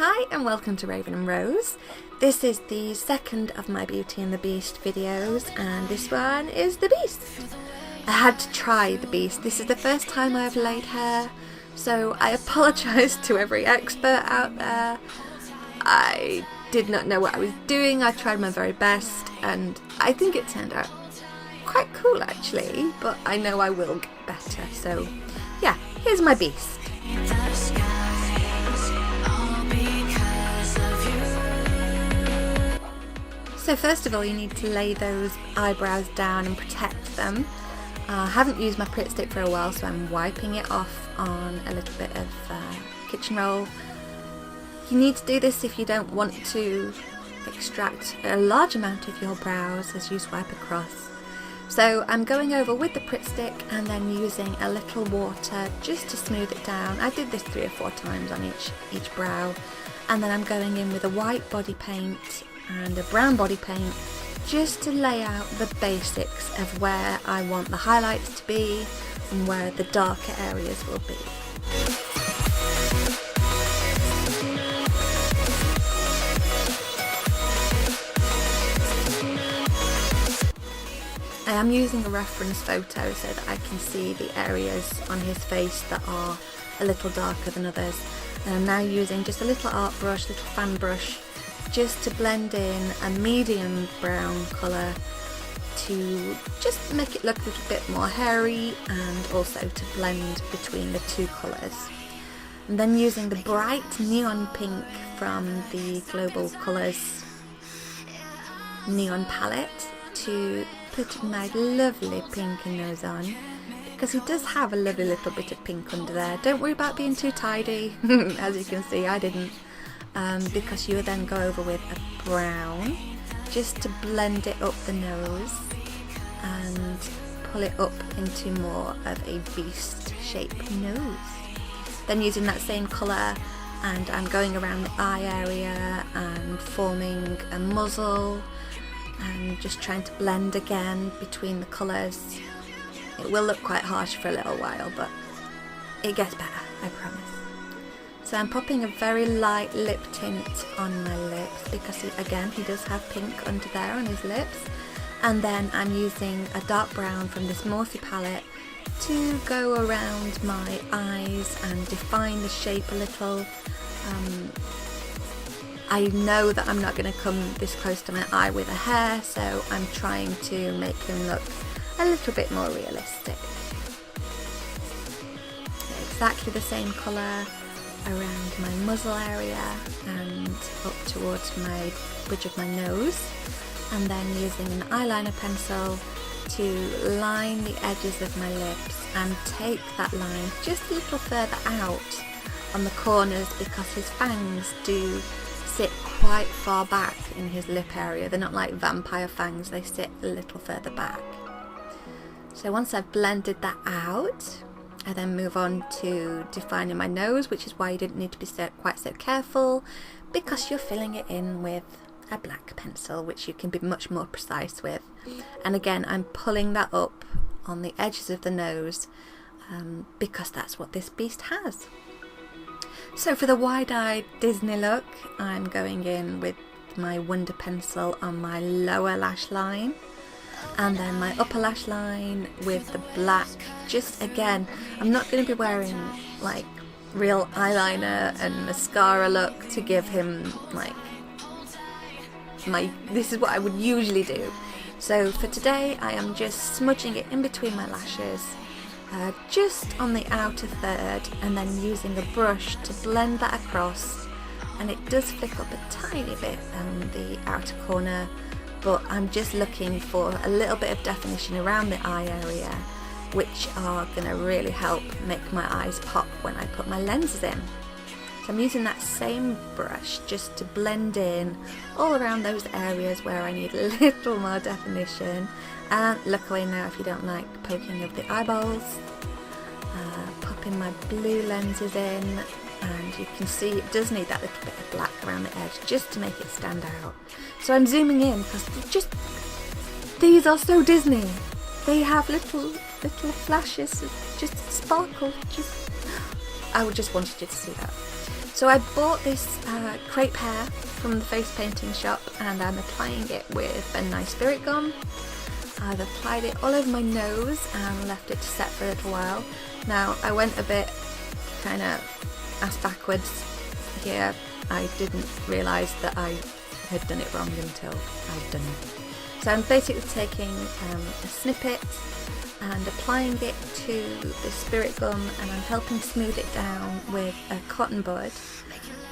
Hi and welcome to Raven and Rose. This is the second of my Beauty and the Beast videos, and this one is the Beast. I had to try the Beast. This is the first time I've laid hair, so I apologise to every expert out there. I did not know what I was doing. I tried my very best and I think it turned out quite cool actually, but I know I will get better. So yeah, here's my Beast. So first of all, you need to lay those eyebrows down and protect them. I haven't used my Pritt stick for a while, so I'm wiping it off on a little bit of kitchen roll. You need to do this if you don't want to extract a large amount of your brows as you swipe across. So I'm going over with the Pritt stick and then using a little water just to smooth it down. I did this 3 or 4 times on each brow, and then I'm going in with a white body paint and a brown body paint just to lay out the basics of where I want the highlights to be and where the darker areas will be. I am using a reference photo so that I can see the areas on his face that are a little darker than others. And I'm now using just a little art brush, little fan brush, just to blend in a medium brown colour to just make it look a little bit more hairy and also to blend between the two colours. And then using the bright neon pink from the Global Colours neon palette to put my lovely pinky nose on, because he does have a lovely little bit of pink under there. Don't worry about being too tidy, as you can see I didn't. Because you would then go over with a brown just to blend it up the nose and pull it up into more of a beast shaped nose. Then using that same colour, and I'm going around the eye area and forming a muzzle and just trying to blend again between the colours. It will look quite harsh for a little while, but it gets better, I promise. So I'm popping a very light lip tint on my lips because he does have pink under there on his lips. And then I'm using a dark brown from this Morphe palette to go around my eyes and define the shape a little. I know that I'm not going to come this close to my eye with a hair, so I'm trying to make him look a little bit more realistic. Exactly the same colour around my muzzle area and up towards my bridge of my nose, and then using an eyeliner pencil to line the edges of my lips and take that line just a little further out on the corners, because his fangs do sit quite far back in his lip area. They're not like vampire fangs, they sit a little further back. So once I've blended that out, I then move on to defining my nose, which is why you didn't need to be quite so careful, because you're filling it in with a black pencil, which you can be much more precise with. And again, I'm pulling that up on the edges of the nose because that's what this beast has. So for the wide-eyed Disney look, I'm going in with my Wonder pencil on my lower lash line, and then my upper lash line with the black. Just again, I'm not going to be wearing like real eyeliner and mascara look to give him like this is what I would usually do. So for today I am just smudging it in between my lashes, just on the outer third, and then using a brush to blend that across, and it does flick up a tiny bit on the outer corner, but I'm just looking for a little bit of definition around the eye area, which are going to really help make my eyes pop when I put my lenses in. So I'm using that same brush just to blend in all around those areas where I need a little more definition. And look away now if you don't like poking of the eyeballs. Popping my blue lenses in, and you can see it does need that little bit of black around the edge just to make it stand out. So I'm zooming in because these are so Disney. They have little flashes of just sparkle. I just wanted you to see that. So I bought this crepe hair from the face painting shop, and I'm applying it with a nice spirit gum. I've applied it all over my nose and left it to set for a little while. Now I went a bit kind of ass backwards here. I didn't realise that I had done it wrong until I'd done it. So I'm basically taking a snippet and applying it to the spirit gum, and I'm helping smooth it down with a cotton bud.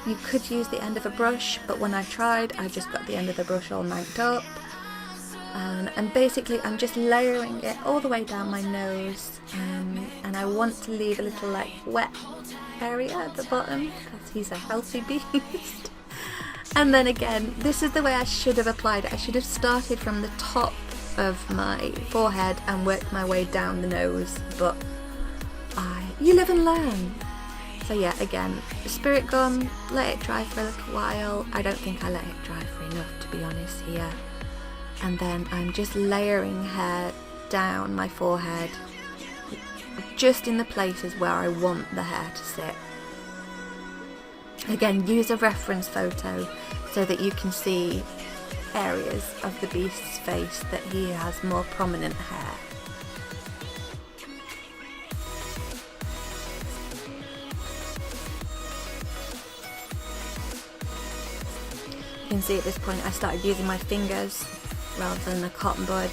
You could use the end of a brush, but when I tried, I just got the end of the brush all manked up. And basically I'm just layering it all the way down my nose, and I want to leave a little like wet area at the bottom because he's a healthy beast. And then again, this is the way I should have applied it. I should have started from the top of my forehead and worked my way down the nose, but you live and learn. So yeah, again, spirit gum, let it dry for a little while. I don't think I let it dry for enough, to be honest here. And then I'm just layering hair down my forehead, just in the places where I want the hair to sit. Again, use a reference photo so that you can see areas of the beast's face that he has more prominent hair. You can see at this point I started using my fingers rather than a cotton bud,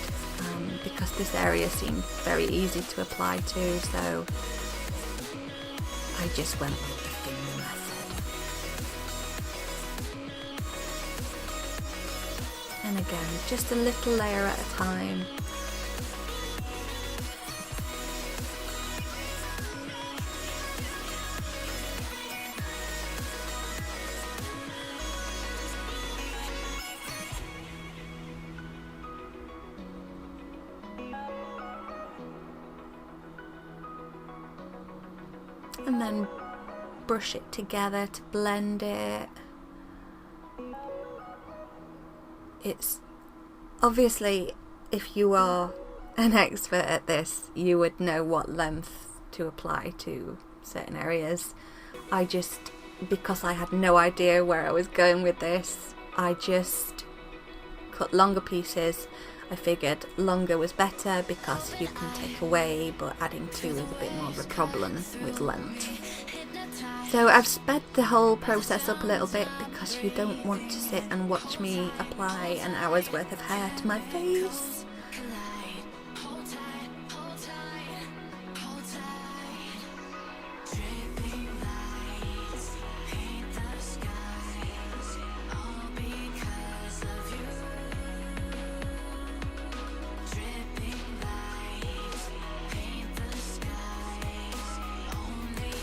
because this area seemed very easy to apply to, so I just went with the finger method. And again, just a little layer at a time. And then brush it together to blend it. It's obviously, if you are an expert at this, you would know what length to apply to certain areas. I just, because I had no idea where I was going with this, I just cut longer pieces. I figured longer was better because you can take away, but adding to is a bit more of a problem with length. So I've sped the whole process up a little bit because you don't want to sit and watch me apply an hour's worth of hair to my face.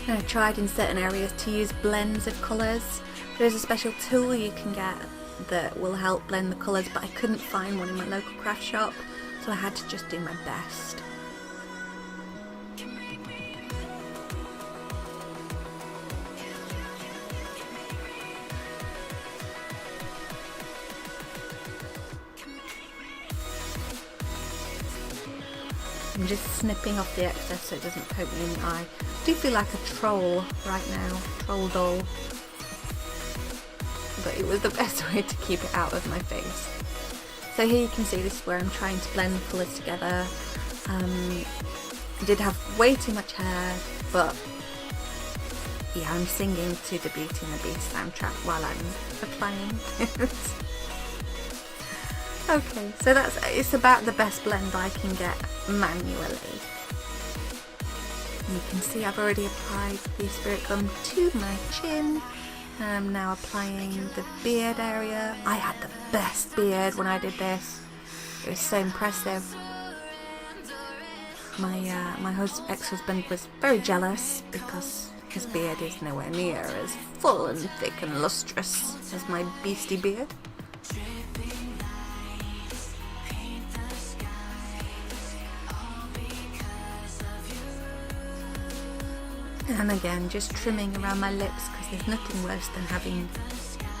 I tried in certain areas to use blends of colours. There's a special tool you can get that will help blend the colours, but I couldn't find one in my local craft shop, so I had to just do my best. I'm just snipping off the excess so it doesn't poke me in the eye. I do feel like a troll right now, troll doll. But it was the best way to keep it out of my face. So here you can see this is where I'm trying to blend the colours together. I did have way too much hair, but yeah, I'm singing to the Beauty and the Beast soundtrack while I'm applying it. Okay, so it's about the best blend I can get manually. And you can see I've already applied the spirit gum to my chin, and I'm now applying the beard area. I had the best beard when I did this. It was so impressive. My ex-husband was very jealous because his beard is nowhere near as full and thick and lustrous as my beastie beard. And again, just trimming around my lips because there's nothing worse than having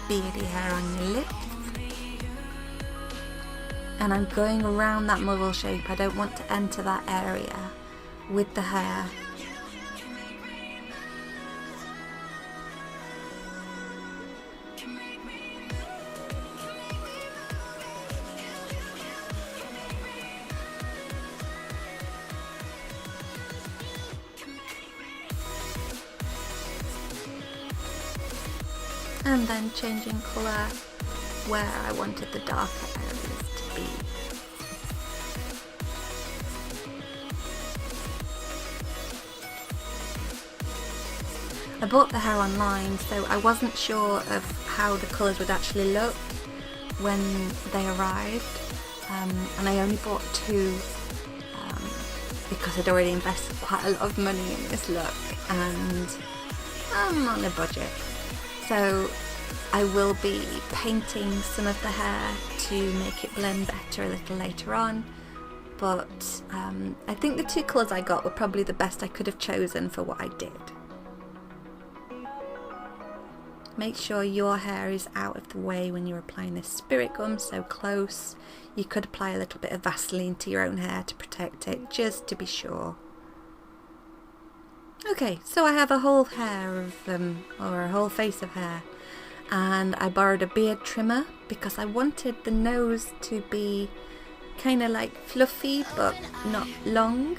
beardy hair on your lips. And I'm going around that muzzle shape. I don't want to enter that area with the hair. And then changing colour where I wanted the darker areas to be. I bought the hair online, so I wasn't sure of how the colours would actually look when they arrived, and I only bought two because I'd already invested quite a lot of money in this look and I'm on a budget. So I will be painting some of the hair to make it blend better a little later on, but I think the two colours I got were probably the best I could have chosen for what I did. Make sure your hair is out of the way when you're applying this spirit gum, so close. You could apply a little bit of Vaseline to your own hair to protect it, just to be sure. Okay, so I have a whole hair of, or a whole face of hair, and I borrowed a beard trimmer because I wanted the nose to be kind of like fluffy but not long.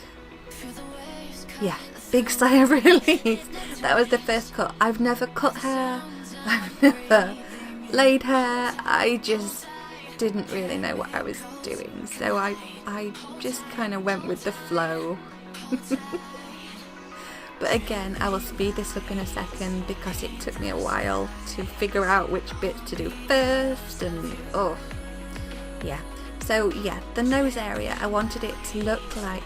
Yeah, big sigh of relief. That was the first cut. I've never cut hair, I've never laid hair, I just didn't really know what I was doing, so I just kind of went with the flow. But again, I will speed this up in a second because it took me a while to figure out which bits to do first, and oh yeah. So yeah, the nose area, I wanted it to look like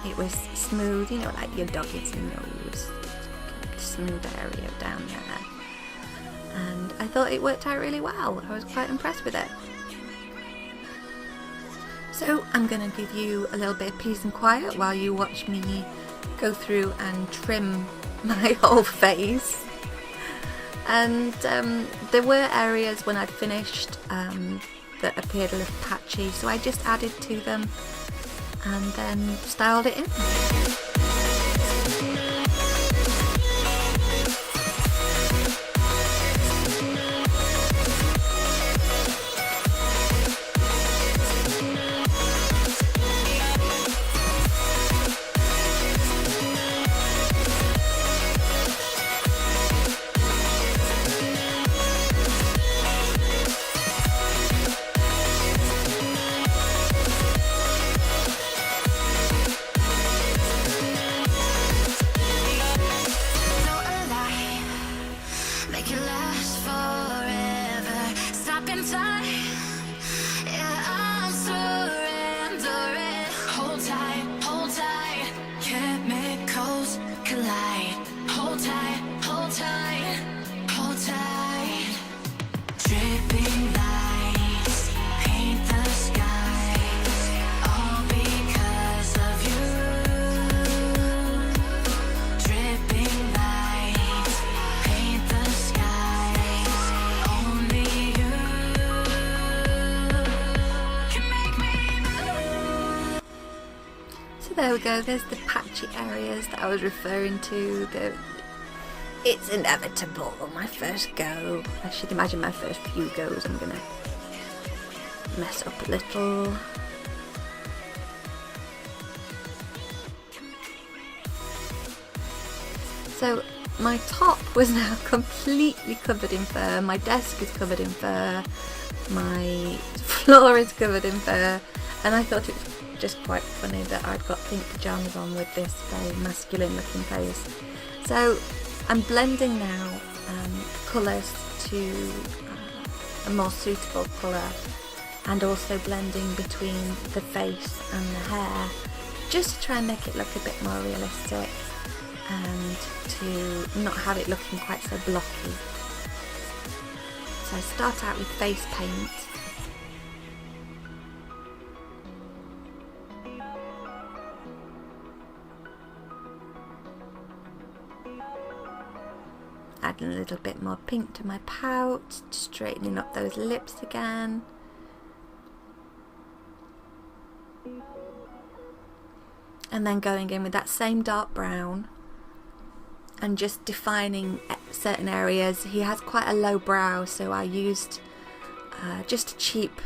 it was smooth, you know, like your doggy's nose, smooth area down there, and I thought it worked out really well. I was quite impressed with it. So I'm going to give you a little bit of peace and quiet while you watch me go through and trim my whole face. And there were areas when I'd finished that appeared a little patchy, so I just added to them and then styled it in. There we go, there's the patchy areas that I was referring to. It's inevitable, my first go. I should imagine my first few goes I'm gonna mess up a little. So my top was now completely covered in fur, my desk is covered in fur, my floor is covered in fur, and I thought it was just quite funny that I'd got pink pyjamas on with this very masculine looking face. So I'm blending now colours to a more suitable colour, and also blending between the face and the hair, just to try and make it look a bit more realistic and to not have it looking quite so blocky. So I start out with face paint. Adding a little bit more pink to my pout, straightening up those lips again. And then going in with that same dark brown and just defining certain areas. He has quite a low brow, so I used just a cheap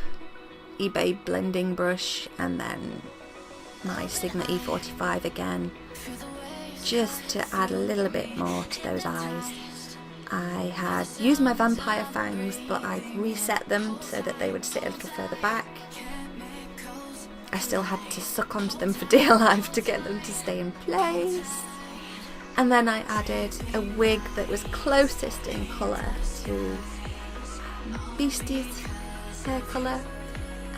eBay blending brush and then my Sigma E45 again, just to add a little bit more to those eyes. I had used my vampire fangs, but I reset them so that they would sit a little further back. I still had to suck onto them for dear life to get them to stay in place. And then I added a wig that was closest in colour to Beastie's hair colour,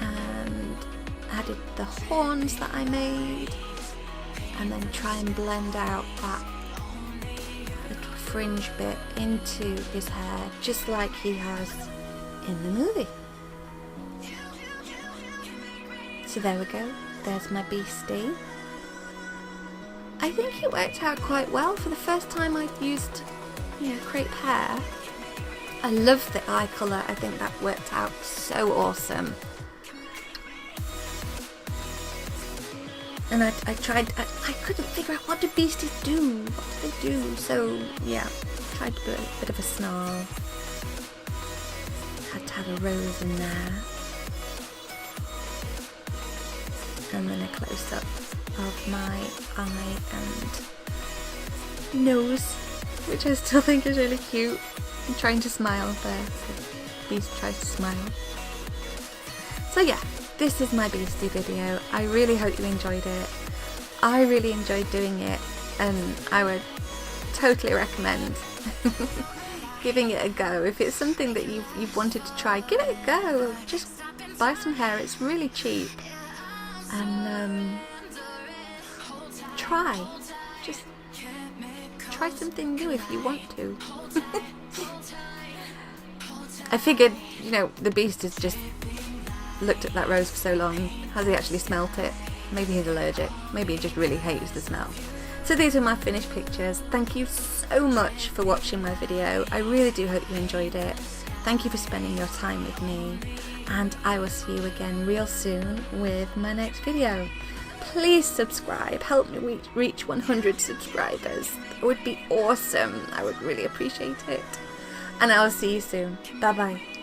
and added the horns that I made, and then try and blend out that little fringe bit into his hair, just like he has in the movie. So there we go, there's my Beastie. I think it worked out quite well for the first time I've used, crepe hair. I love the eye colour, I think that worked out so awesome. And I tried, I couldn't figure out what do beasties do, what do they do, so yeah, tried to put a bit of a snarl. Had to have a rose in there. And then a close up of my eye and nose, which I still think is really cute. I'm trying to smile there, so Beast tries to smile. So yeah, this is my Beastie video. I really hope you enjoyed it. I really enjoyed doing it, and I would totally recommend giving it a go. If it's something that you've wanted to try, give it a go. Just buy some hair, it's really cheap. And just try something new if you want to. I figured, the Beast has just looked at that rose for so long. Has he actually smelt it? Maybe he's allergic. Maybe he just really hates the smell. So these are my finished pictures. Thank you so much for watching my video. I really do hope you enjoyed it. Thank you for spending your time with me. And I will see you again real soon with my next video. Please subscribe. Help me reach 100 subscribers. It would be awesome. I would really appreciate it. And I will see you soon. Bye bye.